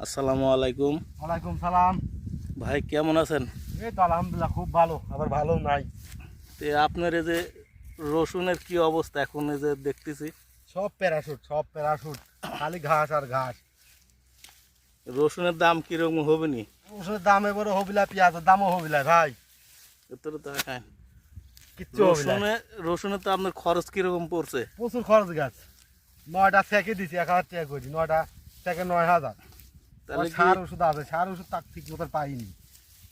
আসসালামু আলাইকুম। ওয়ালাইকুম সালাম। ভাই কেমন আছেন? এই তো আলহামদুলিল্লাহ খুব ভালো, আবার ভালো নাই। তে আপনার এই যে রসুনের কি অবস্থা এখন এই যে দেখতেছি? সব প্যারাশুট, সব প্যারাশুট, খালি ঘাস আর ঘাস। রসুনের দাম কিরকম হবে নি? ওষুধের দাম এবারে হবিলা, পেঁয়াজের দামও হবিলা ভাই, এতটা তো দেখায় কিচ্ছু হবিলা। রসুনে তো আপনার খরচ কিরকম পড়ছে? প্রচুর খরচ গাছ। 9টা সেকে দিছি, 1000 টাকা করি, 9টা সেকে 9000। তাহলে কি সার ওষুধ আছে, সার ওষুধ তার ঠিক মতো পাইনি।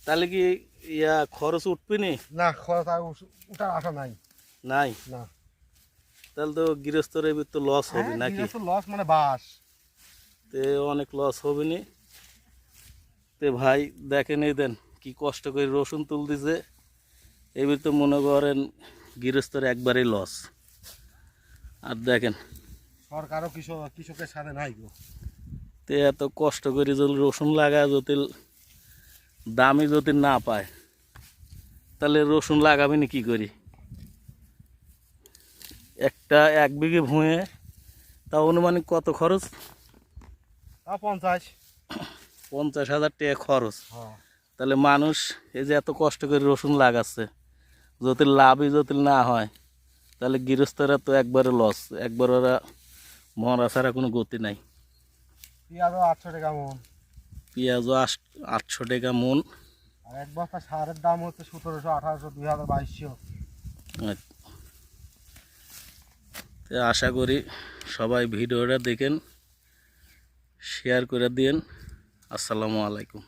তাহলে কি খরচ উঠবে নি? না, খরচ আর ওটার আশা নাই। নাই? না, তাহলে তো গৃহস্থর এবার তো লস হবে নাকি? লস মানে বাস। তে অনেক লস হবে নি। তে ভাই দেখেন এই দেন কি কষ্ট করে রসুন তুল দিছে, এবার তো মনে করেন গৃহস্থর একবারেই লস। আর দেখেন সরকারও কৃষকের সাথে নাই গো। তে এত কষ্ট করে যদি রসুন লাগায় যদি দামই যদি না পায় তাহলে রসুন লাগাবে না কি করি? এক বিঘে ভুঁয়ে তা অনুমানিক কত খরচ? তা 50। 50,000 টাকা খরচ। হ্যাঁ, তাহলে মানুষ এই যে এত কষ্ট করে রসুন লাগাচ্ছে, যদি লাভই যদি না হয় তাহলে গৃহস্থরা তো একবারে লস, একবার ওরা মরা ছাড়া কোনো গতি নাই। পেঁয়াজও 800 টাকা মন। পেঁয়াজও 800 টাকা মন। আর এক বস্তা সারের দাম হচ্ছে 1700, 1800, 2000, 2200। তো আশা করি সবাই ভিডিওটা দেখেন, শেয়ার করে দিন। আসসালামু আলাইকুম।